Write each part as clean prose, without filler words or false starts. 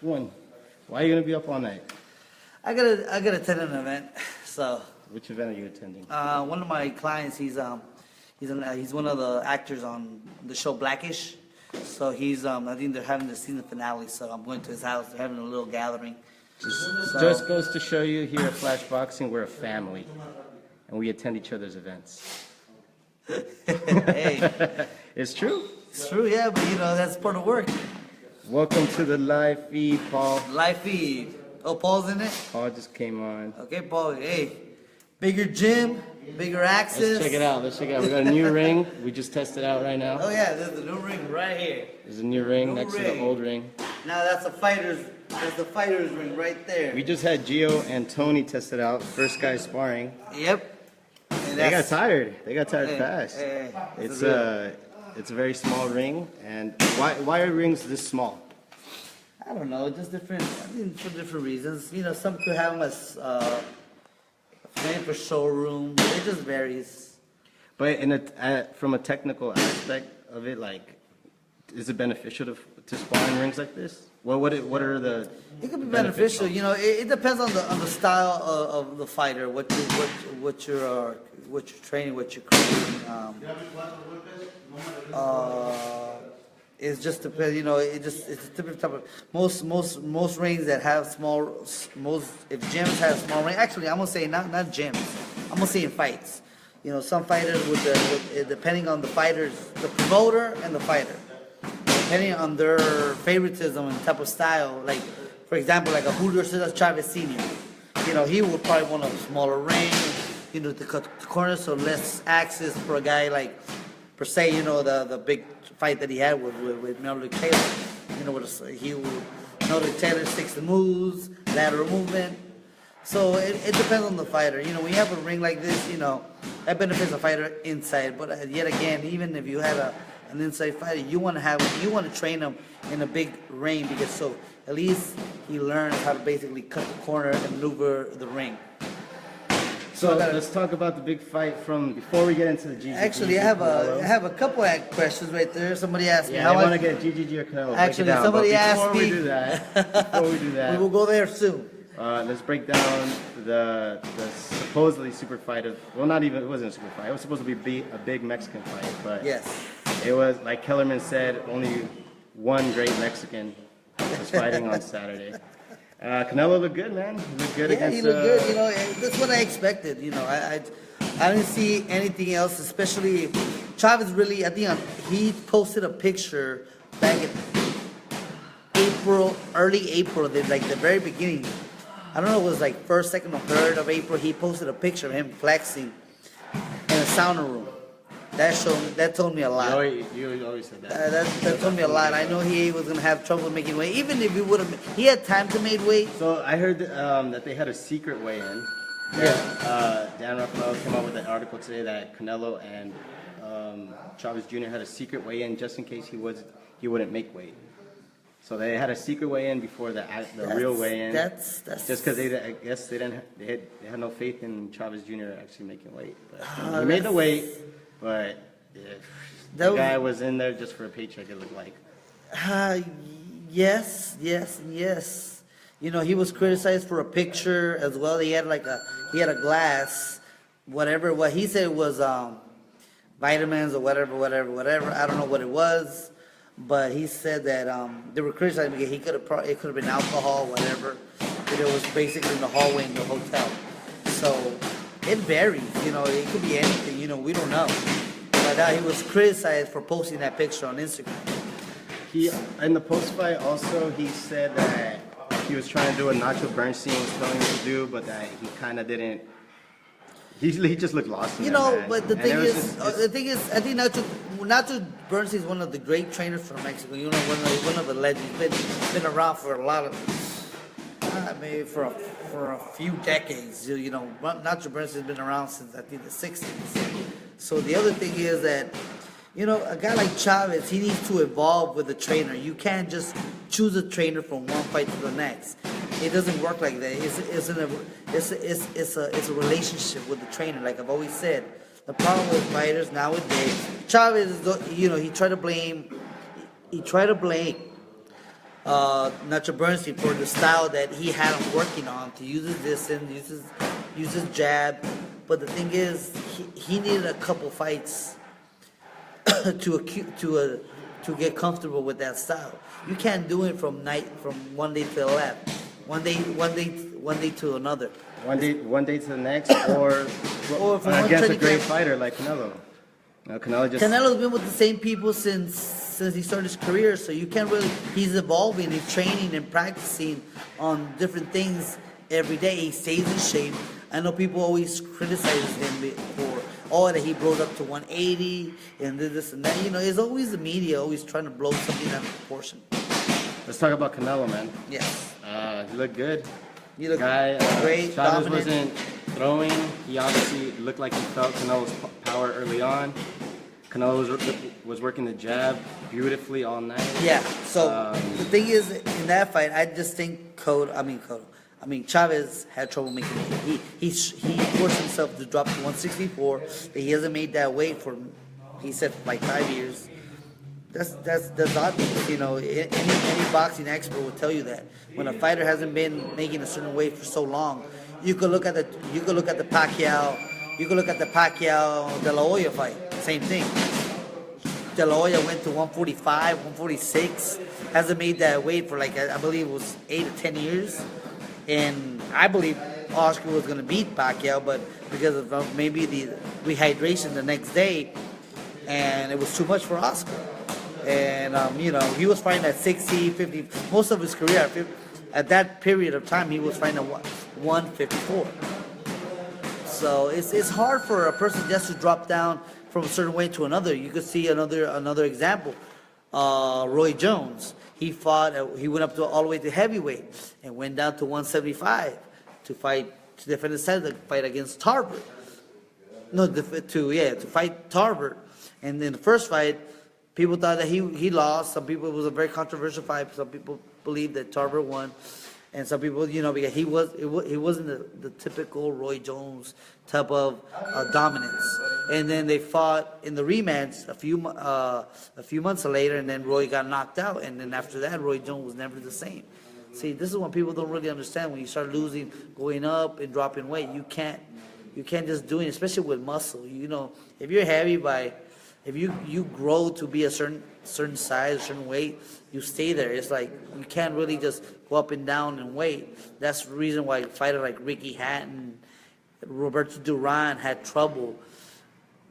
One. Why are you gonna be up all night? I gotta attend an event. So Which event are you attending? one of my clients, he's one of the actors on the show Blackish. So he's I think they're having the season finale. So I'm going to his house. They're having a little gathering. Just goes to show you here at Flash Boxing, we're a family, and we attend each other's events. Hey, It's true. it's true, yeah, but that's part of work. Welcome to the live feed, Paul. Live feed. Oh, Paul's in it. Paul just came on. Okay, Paul. Hey, bigger gym, bigger access. Let's check it out. We got a new ring. We just tested out right now. Oh yeah, there's the new ring right here. There's a new ring New next to ring. the old ring. Now that's the fighter's ring right there. We just had Gio and Tony test it out. First guy sparring. Yep. And They got tired. They got tired Hey, fast. hey, It's a very small ring. And why are rings this small? I don't know, just different. I mean, for different reasons. Some could have them as made for showroom. It just varies. But from a technical aspect of it, like, is it beneficial to spar in rings like this? Well, what are the? It could be benefits? beneficial. It depends on the style of the fighter, what you're training, what you're creating. It's just depends. It's a different type of most rings that have if gyms have small ring. Actually, I'm gonna say not gyms. I'm gonna say in fights. Some fighters depending on the fighters, the promoter and the fighter, depending on their favoritism and type of style. Like, for example, like a Julio Cesar Chavez Sr. He would probably want a smaller ring, to cut the corners, so less access for a guy like, per se, the big fight that he had with Melody Taylor. Melody Taylor sticks the moves, lateral movement. So it depends on the fighter. When you have a ring like this, that benefits a fighter inside. But yet again, even if you had an inside fighter, you want to train him in a big ring, because so at least he learns how to basically cut the corner and maneuver the ring. So let's talk about the big fight from before we get into the GGG. Actually, I have a couple of questions right there. Somebody asked me. Yeah, I want to get GGG or Canelo. Actually, somebody asked me. Before we do that, We will go there soon. let's break down the supposedly super fight of, well, not even, it wasn't a super fight. It was supposed to be a big Mexican fight, but Yes. it was, like Kellerman said, only one great Mexican was fighting on Saturday. Canelo looked good, man. He looked good Yeah, against. he looked good. That's what I expected. I didn't see anything else, especially Chavez. Really, I think he posted a picture back in early April, like the very beginning. I don't know, it was like 1st, 2nd, or 3rd of April. He posted a picture of him flexing in a sauna room. That told me a lot. You always said that. That told me a lot. I know he was gonna have trouble making weight, even if he had time to make weight. So I heard that they had a secret weigh-in. Yeah. Dan Rafael came out with an article today that Canelo and Chavez Jr. had a secret weigh-in just in case he wouldn't make weight. So they had a secret weigh-in before the real weigh-in. That's just because I guess they had no faith in Chavez Jr. actually making weight. But he made the weight, but if the guy was in there just for a paycheck, it looked like. Yes. He was criticized for a picture as well. He had a glass, whatever. What he said was vitamins or whatever. I don't know what it was, but he said that they were criticizing because it could have been alcohol, whatever. But it was basically in the hallway in the hotel. So it varies. It could be anything. We don't know. But he was criticized for posting that picture on Instagram. He in the post fight also he said that he was trying to do what Nacho Bernstein was telling him to do, but that he kind of didn't. He just looked lost. But the thing is, I think Nacho Bernstein is one of the great trainers from Mexico. One of the legends. Been around for a lot of, maybe for a few decades. Nacho Bernstein has been around since I think the '60s. So the other thing is that, a guy like Chavez, he needs to evolve with the trainer. You can't just choose a trainer from one fight to the next. It doesn't work like that. It's a relationship with the trainer. Like I've always said, the problem with fighters nowadays, Chavez, he tried to blame Nacho Bernstein for the style that he had him working on, to use his distance, use his jab. But the thing is, he needed a couple fights to get comfortable with that style. You can't do it from one day to the left, one day to another. One day to the next, or from one against a training great camp. fighter like Canelo. Canelo's been with the same people since he started his career, so you can't really. He's evolving, he's training and practicing on different things every day. He stays in shape. I know people always criticize him for that he blows up to 180 and this and that. You know, it's always the media always trying to blow something out of proportion. Let's talk about Canelo, man. Yes. He looked good. He looked Chavez great, dominant. wasn't throwing. He obviously looked like he felt Canelo's power early on. Canelo was working the jab beautifully all night. Yeah. So the thing is, in that fight, I just think Chavez had trouble making it. He forced himself to drop to 164. He hasn't made that weight for, he said, like 5 years. That's obvious. You know, any boxing expert will tell you that when a fighter hasn't been making a certain weight for so long. You could look at the Pacquiao De La Hoya fight. Same thing. De La Hoya went to 145, 146. Hasn't made that weight for like I believe it was 8 or 10 years. And I believe Oscar was going to beat Pacquiao, but because of maybe the rehydration the next day, and it was too much for Oscar. And, you know, he was fighting at 60, 50. Most of his career, at that period of time, he was fighting at 154. So it's hard for a person just to drop down from a certain weight to another. You could see another example. Roy Jones. He went up all the way to heavyweight and went down to 175 to defend his title, to fight against Tarver. No, to fight Tarver. And in the first fight, people thought that he lost. Some people, it was a very controversial fight. Some people believed that Tarver won. And some people, you know, because he wasn't the typical Roy Jones type of dominance. And then they fought in the rematch a few months later, and then Roy got knocked out. And then after that, Roy Jones was never the same. See, this is what people don't really understand. When you start losing, going up and dropping weight, you can't just do it, especially with muscle. You know, if you're heavy if you grow to be a certain size, a certain weight, you stay there. It's like you can't really just go up and down in weight. That's the reason why fighters like Ricky Hatton, Roberto Duran had trouble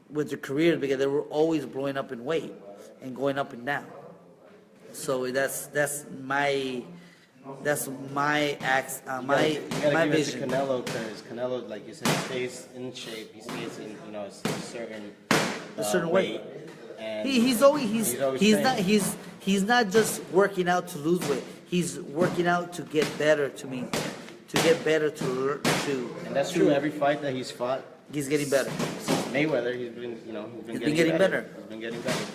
with their careers, because they were always blowing up in weight and going up and down. So that's my vision. Canelo, because Canelo, like you said, stays in shape. He stays in a certain weight. And He's not just working out to lose weight. He's working out to get better. To get better to. And that's true. Every fight that he's fought, he's getting better. Mayweather, he's been getting better. He's been getting better.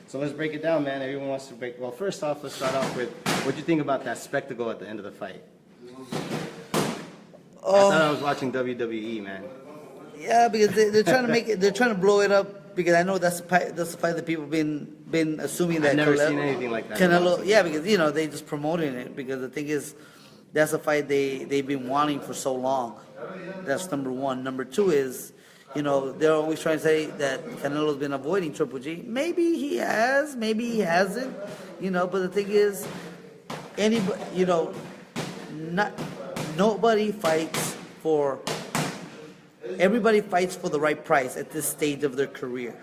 So let's break it down, man. Everyone wants to break. Well, first off, let's start off with what do you think about that spectacle at the end of the fight? I thought I was watching WWE, man. Yeah, because they're trying to make it. They're trying to blow it up, because I know that's the fight that people been assuming that. I've never seen anything like that. Canelo, yeah, because they just promoting it, because the thing is, that's a fight they've been wanting for so long. That's number one. Number two is, they're always trying to say that Canelo's been avoiding Triple G. Maybe he has, maybe he hasn't. But the thing is, nobody fights for. Everybody fights for the right price at this stage of their career.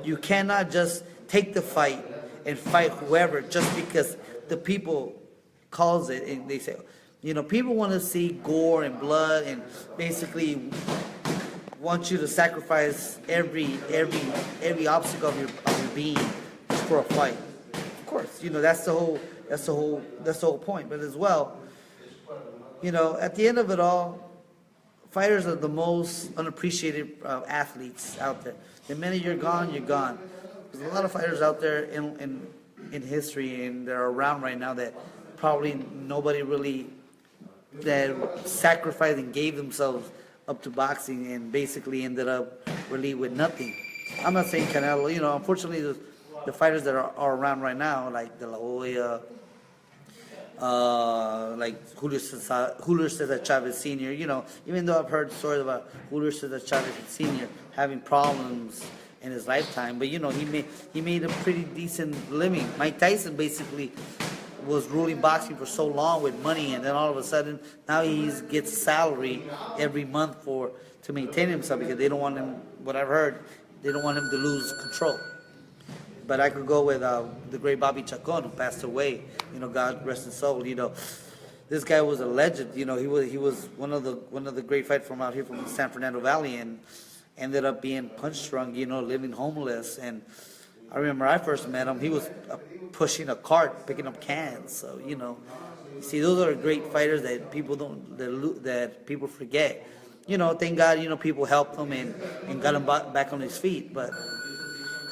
You cannot just take the fight and fight whoever just because the people calls it, and they say, people want to see gore and blood, and basically want you to sacrifice every obstacle of your being for a fight. Of course, that's the whole point. But as well, at the end of it all, fighters are the most unappreciated athletes out there. The minute you're gone, you're gone. There's a lot of fighters out there in history, and they're around right now, that probably nobody really that sacrificed and gave themselves up to boxing, and basically ended up really with nothing. I'm not saying Canelo. Unfortunately, the fighters that are around right now, like De La Hoya, like Julio Cesar Chavez Sr. You know, even though I've heard stories about Julio Cesar Chavez Sr. having problems in his lifetime, but you know, he made a pretty decent living. Mike Tyson basically was ruling boxing for so long with money, and then all of a sudden now he gets a salary every month to maintain himself, because they don't want him. What I've heard, they don't want him to lose control. But I could go with the great Bobby Chacon, who passed away. You know, God rest his soul. You know, this guy was a legend. You know, he was one of the great fighters from out here from the San Fernando Valley, and ended up being punch drunk. You know, living homeless. And I remember I first met him. He was pushing a cart, picking up cans. So you know, see, those are great fighters that people that people forget. You know, thank God, you know, people helped him and got him back on his feet. But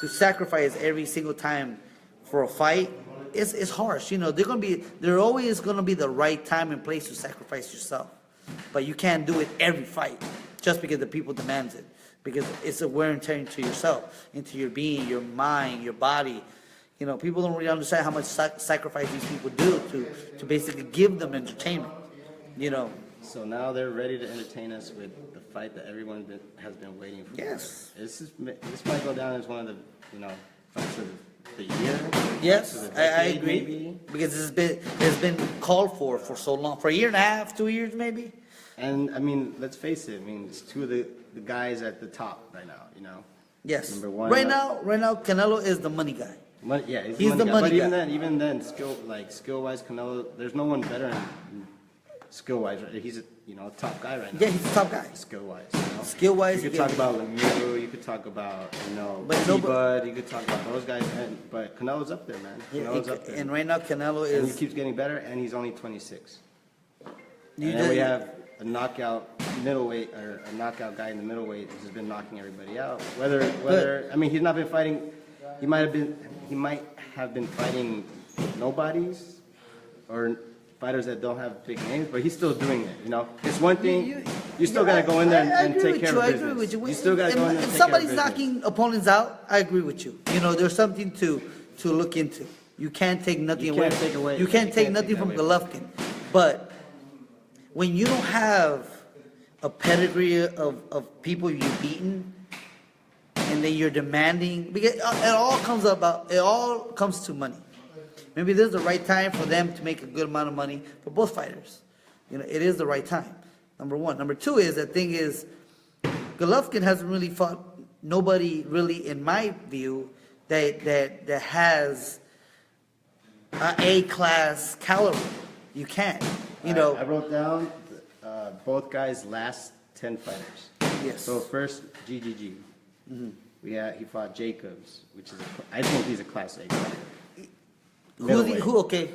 to sacrifice every single time for a fight, it's harsh. You know, there always gonna be the right time and place to sacrifice yourself, but you can't do it every fight just because the people demand it. Because it's a wear and tear into yourself, into your being, your mind, your body. You know, people don't really understand how much sacrifice these people do to basically give them entertainment. You know. So now they're ready to entertain us with the fight that everyone has been waiting for. Yes. This might go down as one of the, you know, fights of the year. Yes, I agree. Maybe. Because it's been called for so long, for a year and a half, 2 years maybe. And I mean, let's face it. I mean, it's two of the guys at the top right now. You know. Yes. Number one. Right now, Canelo is the money guy. Yeah, he's the money guy. But even then, skill-wise, Canelo, there's no one better in skill-wise. Right? He's a top guy right now. Yeah, he's the top guy. Skill-wise. You know? Skill-wise. You could talk about Lemieux. You could talk about Bud. You could talk about those guys. But Canelo's up there, man. Canelo's up there. And right now, Canelo is. And he keeps getting better, and he's only 26. And then we have a knockout middleweight, or a knockout guy in the middleweight who's been knocking everybody out. Whether I mean, he's not been fighting. He might have been fighting nobodies or fighters that don't have big names, but he's still doing it. You know, it's one thing. You still gotta go in there and take care of business. I agree with you. You still gotta go in there and take care of business. If somebody's knocking opponents out, I agree with you. You know, there's something to look into. You can't take nothing away. You can't take nothing from Golovkin. But when you don't have a pedigree of people you've beaten, and then you're demanding, because it all comes to money. Maybe this is the right time for them to make a good amount of money for both fighters. You know, it is the right time. Number one. Number two is, the thing is, Golovkin hasn't really fought nobody really, in my view, that has a A-class caliber. You can't. You know. I wrote down both guys' last 10 fighters. Yes. So first, GGG. Mm-hmm. He fought Jacobs, which is I think he's a Class A fighter. Okay.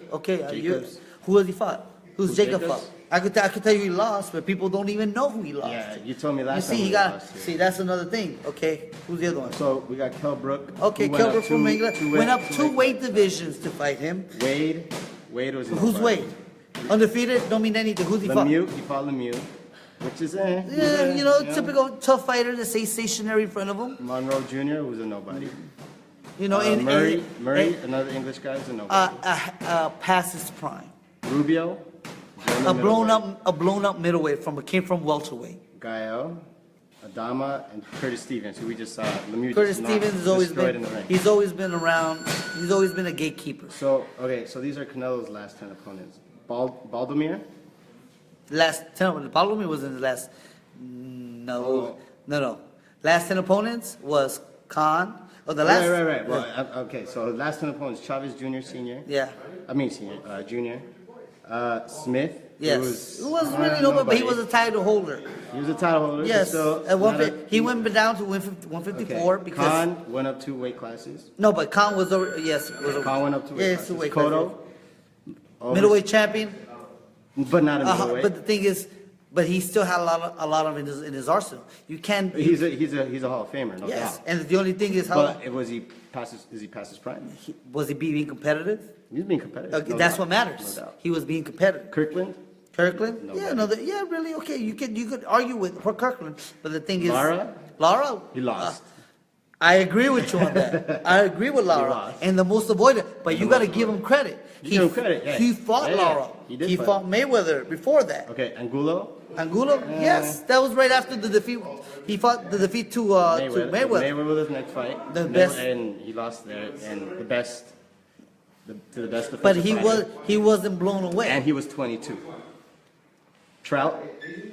Who has he fought? Who's Jacob fought? I could tell you he lost, but people don't even know who he lost. Yeah, you told me last time. See, that's another thing. Okay, who's the other one? So we got Kell Brook. Okay, Kell Brook from England went up two weight divisions to fight him. Wade was. Who's Wade? Undefeated? Don't mean anything. Who's he fought? He fought Lemieux. Which is typical tough fighter that stays stationary in front of him. Monroe Jr. was a nobody. You know, Murray, another English guy, was a nobody. Past his prime. Rubio, a blown up middleweight came from welterweight. Gael, Adama, and Curtis Stevens, who we just saw. Lemieux Curtis Stevens has always been. He's always been around. He's always been a gatekeeper. So these are Canelo's last 10 opponents. Baldomir. Baldomir was in the last. No. Last 10 opponents was Khan. Oh, the last. Right. Well, okay. So the last 10 opponents: Chavez Jr., Senior. Yeah. Senior, Junior. Smith. Yes. Who was really nobody, but he was a title holder. He was a title holder. Yes. He went down to 154 because Khan went up 2 weight classes. No, but Khan was over. Yes. Khan went up 2 weight classes. 2 weight classes. Cotto, middleweight champion. But not a middleweight. But the thing is, he still had a lot of in his arsenal. You can't. He's a Hall of Famer, no doubt. And the only thing is is he past his prime? Was he being competitive? He was being competitive. Okay, that's what matters. No, he was being competitive. Kirkland. Really. Okay, you could argue for Kirkland, but the thing is, Lara. Lara. He lost. I agree with you on that. I agree with Lara. lost. And the most avoided, but you got to give him credit. You give him credit, yeah. He fought Yeah, yeah. Lara. He did He fight. fought Mayweather before that. Okay, Angulo. Angulo, yes, that was right after the defeat. He fought the defeat to Mayweather. Mayweather was his next fight. The best- and he lost there, and the best, to the best defensive But fighter. he wasn't blown away. And he was 22. Trout.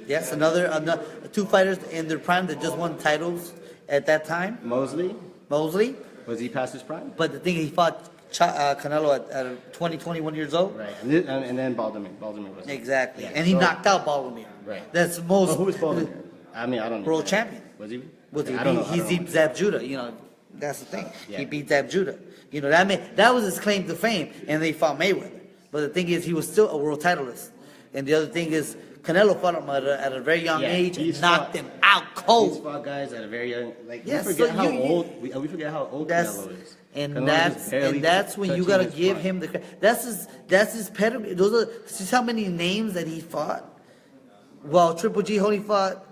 Yes, another two fighters in their prime that just won titles at that time. Mosley. Mosley, Was he past his prime? but the thing he fought Canelo at 20, 21 years old. Right, and then Baldomir. Baldomir was Exactly, Yeah, and he so- knocked out Baldomir. Right. That's most. Oh, who was Baldomir? I mean, I don't know. World champion. Was he? Was he? I don't know. He beat Zab Judah. You know, that's the thing. Yeah. He beat Zab Judah. You know that was his claim to fame, and they fought Mayweather. But the thing is, he was still a world titleist. And the other thing is, Canelo fought him at a very young Yeah, age and he's knocked fought- him out He's cold. fought guys at a very young. Yes, we forget so how you- old. We forget how old That's Canelo is. and Canelo that's is barely and that's when you touching gotta his give prime. him the credit. That's his pedigree. Those are see how many names that he fought. Well, Triple G only fought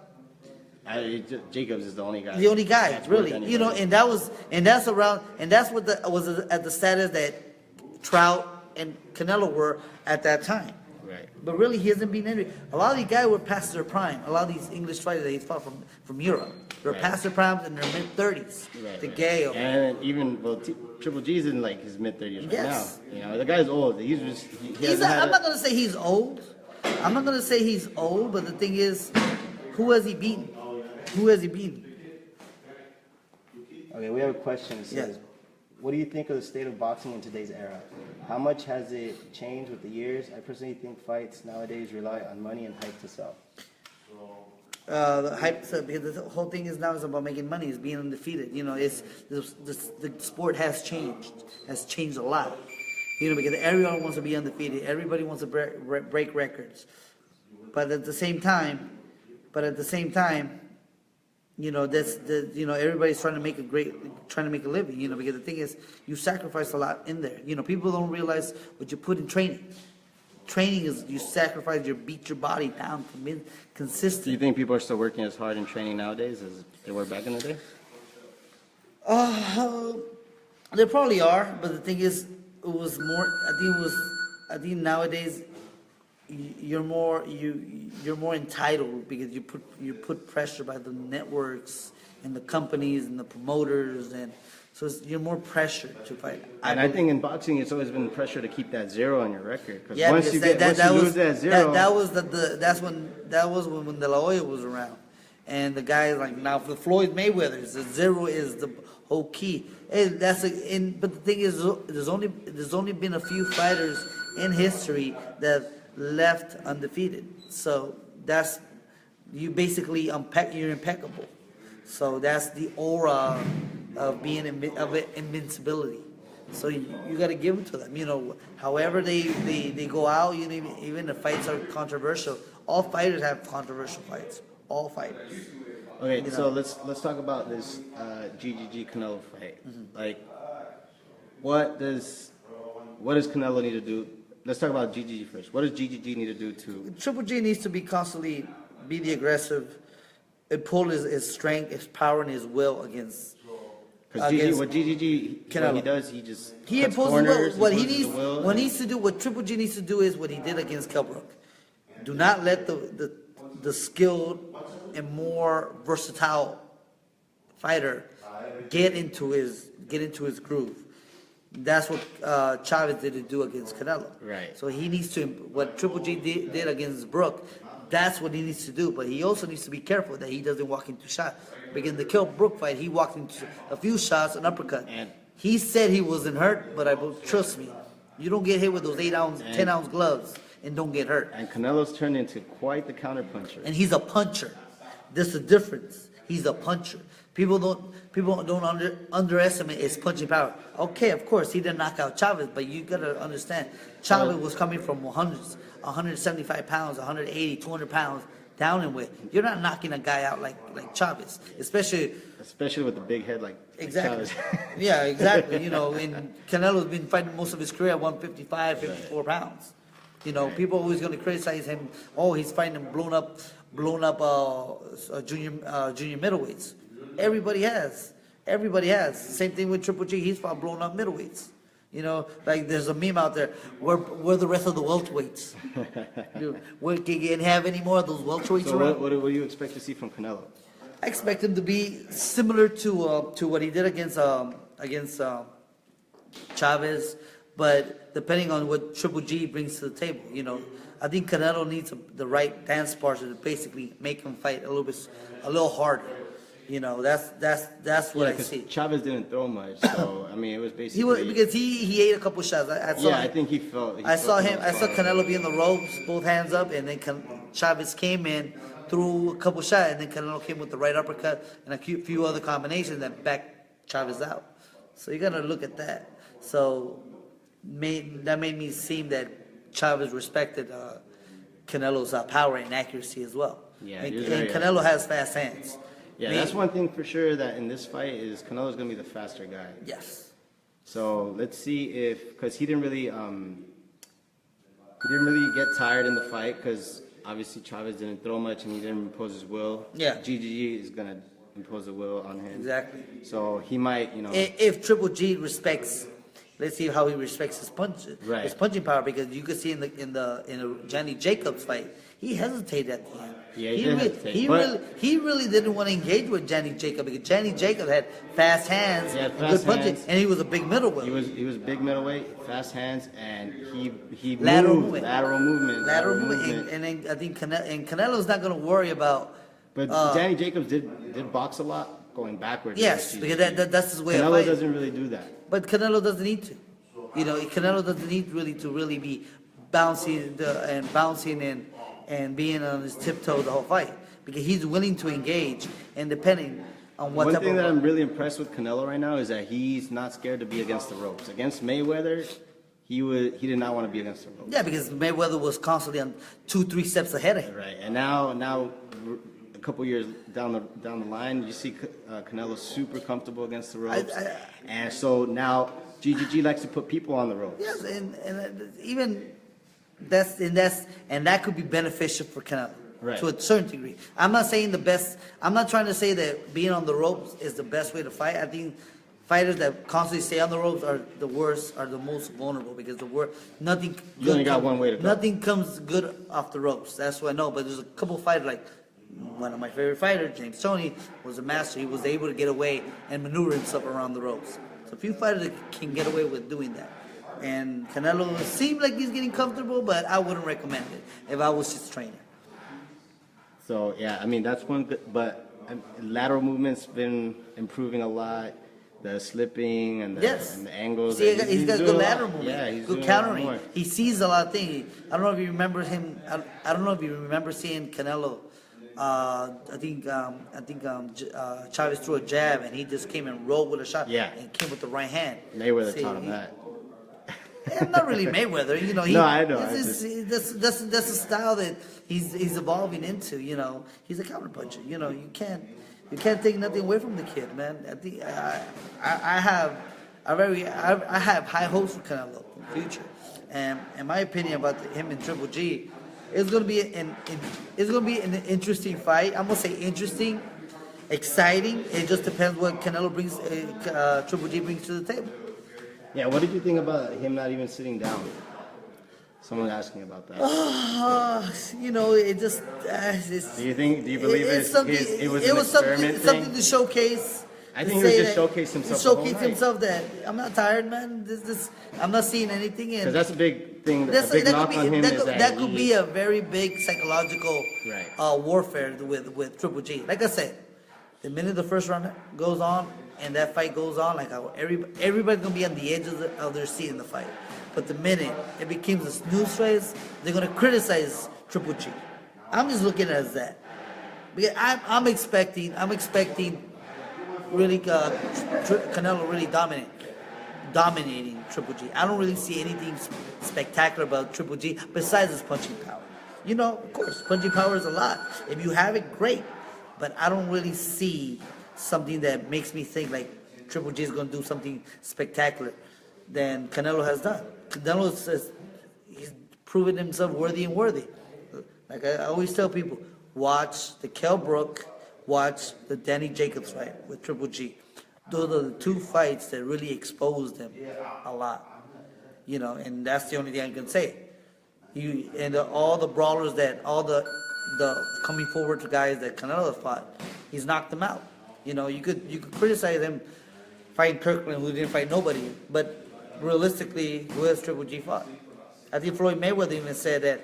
Jacobs is the only guy. the only guy, that's worth really. You know, anybody. and that's around, and that's what was at the status that Trout and Canelo were at that time. Right. But really, he hasn't been any. A lot of these guys were past their prime. A lot of these English fighters that he fought from Europe, they're Right. past their primes in their mid-30s. Right, The right. Gale. And even Triple G's in like his mid 30s right Yes. now. You know, the guy's old. He's just he hasn't had I'm a- not gonna say he's old. I'm not gonna say he's old, but the thing is, who has he beaten? Who has he beaten? Okay, we have a question. It says, Yes. what do you think of the state of boxing in today's era? How much has it changed with the years? I personally think fights nowadays rely on money and hype to sell. The hype, because the whole thing is now is about making money, is being undefeated. You know, it's the sport has changed a lot. You know, because everyone wants to be undefeated. Everybody wants to break records. But at the same time, you know, everybody's trying to make a living. You know, because the thing is, you sacrifice a lot in there. You know, people don't realize what you put in training. Training is you sacrifice, you beat your body down consistent. Do you think people are still working as hard in training nowadays as they were back in the day? There probably are, but the thing is, it was more. I think nowadays you're more entitled because you put pressure by the networks and the companies and the promoters, and so you're more pressured to fight. And I think in boxing, it's always been pressure to keep that zero on your record. Because Yeah, once because you lose that zero, that was when De La Hoya was around, and the guys like now for Floyd Mayweather's the zero is the whole key. And but the thing is, there's only been a few fighters in history that left undefeated. So that's you basically you're impeccable. So that's the aura of being of invincibility. So you got to give it to them. You know, however they go out, you know, even the fights are controversial. All fighters have controversial fights. All fighters. okay. you So know. let's talk about this GGG Canelo fight. Mm-hmm. Like, what does Canelo need to do? Let's talk about GGG first. What does GGG need to do to? Triple G needs to be constantly be the aggressive, and pull his strength, his power, and his will against. Because against what GGG Canelo. what he does, he just He cuts imposes corners, will. What he imposes needs, the will, what and- needs to do, what Triple G needs to do is what he did against Kelbrook. Do not let the skilled and more versatile fighter get into his groove. That's what Chavez did do against Canelo. Right. So he needs to what Triple G did against Brook. That's what he needs to do. But he also needs to be careful that he doesn't walk into shots. Because in the Kell Brook fight, he walked into a few shots, an uppercut. And- He said he wasn't hurt, but trust me, you don't get hit with those 8-ounce, 10-ounce gloves and don't get hurt. And Canelo's turned into quite the counterpuncher. And he's a puncher. There's a difference. He's a puncher. People don't underestimate his punching power. Okay, of course, he didn't knock out Chavez, but you gotta understand, Chavez was coming from 175 pounds, 180, 200 pounds down in weight. You're not knocking a guy out like Chavez, especially Especially with the big head like exactly. Chavez. Yeah, exactly. You know, and Canelo's been fighting most of his career at 155, 54 pounds. You know, people always going to criticize him. Oh, he's fighting blown up junior middleweights. Everybody has. Everybody has. Same thing with Triple G. He's fought blown up middleweights. You know, like there's a meme out there. Where the rest of the welterweights? Can you have any more of those welterweights So around? what do you expect to see from Canelo? I expect him to be similar to what he did against Chavez, but depending on what Triple G brings to the table, you know, I think Canelo needs the right dance partner to basically make him fight a little harder. You know, that's what I see. Chavez didn't throw much, so I mean, it was basically Because he ate a couple shots. I saw I think he felt. I saw Canelo be in the ropes, both hands up, and then Chavez came in, threw a couple shots, and then Canelo came with the right uppercut and a few other combinations that backed Chavez out. So you gotta look at that. So that made me seem that Chavez respected Canelo's power and accuracy as well. Yeah, and very Canelo has fast hands. Yeah, that's one thing for sure, that in this fight is Canelo's gonna be the faster guy. Yes. So let's see because he didn't really get tired in the fight, because obviously Chavez didn't throw much and he didn't impose his will. Yeah. GGG is gonna impose a will on him. Exactly. So he might, you know. If Triple G respects, let's see how he respects his Right. his punching power, because you could see in the Johnny Jacobs fight, he hesitated at the end. Yeah, he did hesitate, He really didn't want to engage with Johnny Jacob, because Johnny Jacob had fast hands, good punching, and he was a big middleweight. He was big middleweight, fast hands, and he Lateral moved, movement. lateral movement. And then I think Canelo's not going to worry about. But Danny Jacobs did box a lot going backwards. Yes, because that's his way of Canelo fighting. doesn't really do that. But Canelo doesn't need to. You know, Canelo doesn't need to really be bouncing and being on his tiptoe the whole fight, because he's willing to engage, and depending on what One type thing of that I'm really impressed with Canelo right now is that he's not scared to be against the ropes. Against Mayweather, he did not want to be against the ropes. yeah, because Mayweather was constantly on 2-3 steps ahead of him. Right, and now a couple years down the line, you see Canelo super comfortable against the ropes, and so now GGG likes to put people on the ropes. Yes, and even that could be beneficial for Canelo. Right. To a certain degree. I'm not saying the best. I'm not trying to say that being on the ropes is the best way to fight. I think fighters that constantly stay on the ropes are the worst, are the most vulnerable, because nothing. You only got one way to go. Nothing comes good off the ropes. That's what I know. But there's a couple fighters, like one of my favorite fighters, James Toney, was a master. He was able to get away and maneuver himself around the ropes. So a few fighters can get away with doing that. And Canelo seems like he's getting comfortable, but I wouldn't recommend it if I was his trainer. So yeah, I mean that's one good, but lateral movement's been improving a lot. The slipping and the angles. See, he's got good lateral movement. Yeah, he's good doing countering. He sees a lot of things. I don't know if you remember him. I don't know if you remember seeing Canelo. I think Chavez threw a jab and he just came and rolled with a shot. Yeah. And came with the right hand. Mayweather taught him that. Not really Mayweather, you know. No, I know. That's a style that he's evolving into. You know, he's a counterpuncher. You know, you can't take nothing away from the kid, man. I think I have high hopes for Canelo in the future, and in my opinion about him and Triple G, it's gonna be an interesting fight. I'm gonna say interesting, exciting. It just depends what Canelo brings, Triple G brings to the table. Yeah, what did you think about him not even sitting down? Someone asking about that. You know, it just. Do you believe it was something to showcase? I think he was just showcase himself. Showcase himself that I'm not tired, man. I'm not seeing anything. Because that's a big thing. A big knock on him that could be a very big psychological warfare with Triple G. Like I said, the minute the first round goes on and that fight goes on, like everybody's gonna be on the edge of their seat in the fight. But the minute it becomes a snooze race, they're gonna criticize Triple G. I'm just looking at it as that, because I'm expecting really Canelo really dominating Triple G. I don't really see anything spectacular about Triple G besides his punching power. You know, of course, punching power is a lot. If you have it, great. But I don't really see something that makes me think like Triple G is going to do something spectacular than Canelo has done. Canelo says he's proven himself worthy. Like I always tell people, watch the Kell Brook, watch the Danny Jacobs fight with Triple G. those are the two fights that really exposed him a lot. You know, and that's the only thing I can say. All the brawlers all the coming forward to guys that Canelo fought, he's knocked them out. You know, you could criticize him fighting Kirkland, who didn't fight nobody, but realistically, who has Triple G fought? I think Floyd Mayweather even said that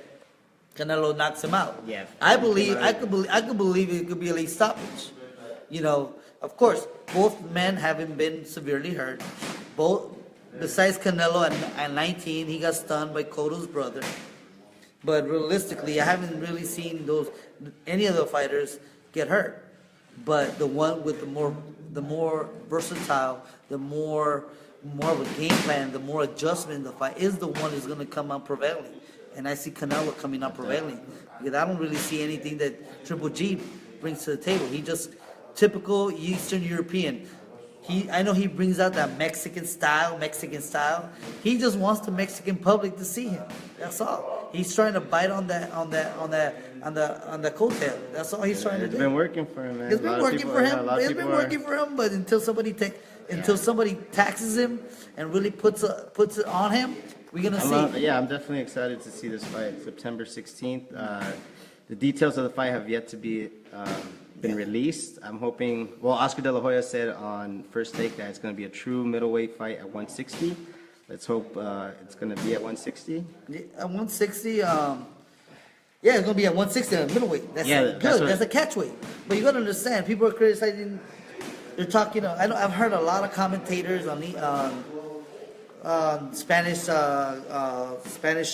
Canelo knocks him out. Yeah. I could believe it could be a late stoppage. You know, of course, both men haven't been severely hurt. Besides Canelo at 19, he got stunned by Cotto's brother. But realistically, I haven't really seen any of the fighters get hurt. But the one with the more versatile, the more of a game plan, the more adjustment in the fight is the one who's going to come out prevailing. And I see Canelo coming out prevailing because I don't really see anything that Triple G brings to the table. He just typical Eastern European. I know he brings out that Mexican style. He just wants the Mexican public to see him. That's all. He's trying to bite on the coattail. That's all he's trying to do. It's been working for him, man. It's been working for him. It's been working for him. But until somebody taxes him and really puts it on him, we're gonna see. I'm definitely excited to see this fight, September 16th. The details of the fight have yet to be been released. I'm hoping. Well, Oscar De La Hoya said on First Take that it's going to be a true middleweight fight at 160. Let's hope it's going to be at 160. At 160. Yeah, it's going to be at 160 at middleweight. That's good. That's a catchweight. But you got to understand, people are criticizing. They're talking. I've heard a lot of commentators on Spanish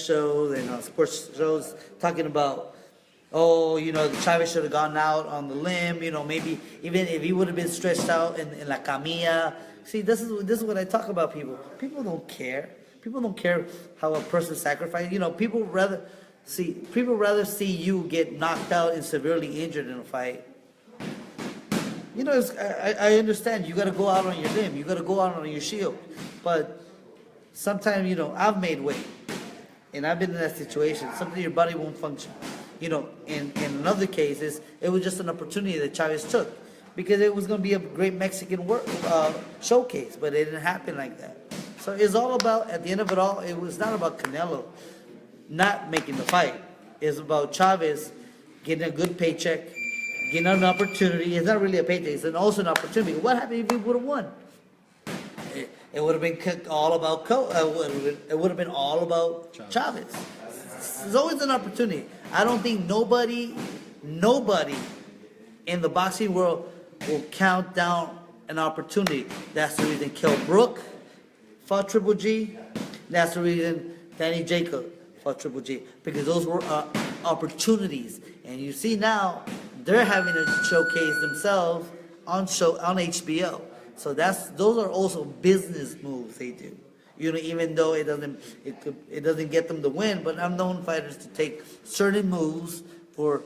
shows and sports shows talking about, Chavez should have gone out on the limb. Maybe even if he would have been stretched out in La Camilla. See, this is what I talk about. People don't care. People don't care how a person sacrificed. People rather see you get knocked out and severely injured in a fight. I understand. You got to go out on your limb. You got to go out on your shield. But sometimes, I've made weight, and I've been in that situation. Sometimes your body won't function. In other cases, it was just an opportunity that Chavez took because it was going to be a great Mexican showcase, but it didn't happen like that. So it's all about, at the end of it all, it was not about Canelo not making the fight. It's about Chavez getting a good paycheck, getting an opportunity. It's not really a paycheck, it's also an opportunity. What happened if he would have won? It would have been all about it would have been all about Chavez. There's always an opportunity. I don't think nobody in the boxing world will count down an opportunity. That's the reason Kell Brook fought Triple G. That's the reason Danny Jacob fought Triple G, because those were opportunities. And you see now they're having to showcase themselves on HBO. So those are also business moves they do. Even though it doesn't get them to win, but I've known fighters to take certain moves to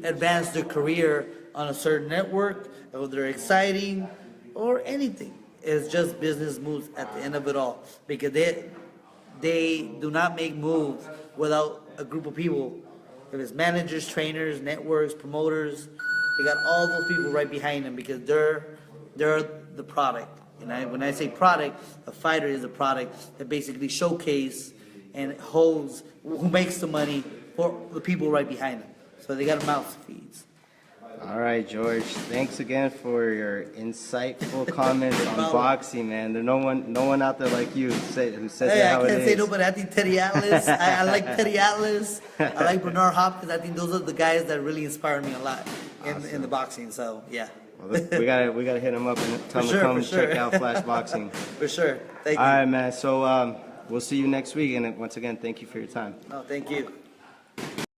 advance their career on a certain network, whether they're exciting or anything. It's just business moves at the end of it all, because they do not make moves without a group of people. If it's managers, trainers, networks, promoters, they got all those people right behind them because they're the product. And when I say product, a fighter is a product that basically showcase and holds who makes the money for the people right behind them. So they got a mouth to feed. All right, George. Thanks again for your insightful comments on boxing, man. There's no one out there like you who says it how it is. I can't say nobody. I think Teddy Atlas. I like Teddy Atlas. I like Bernard Hopkins. I think those are the guys that really inspire me a lot in the boxing. So yeah. Well, we gotta hit him up and tell him to come check out Flash Boxing. For sure. Thank you. All right, man. So we'll see you next week. And once again, thank you for your time. Oh, thank you.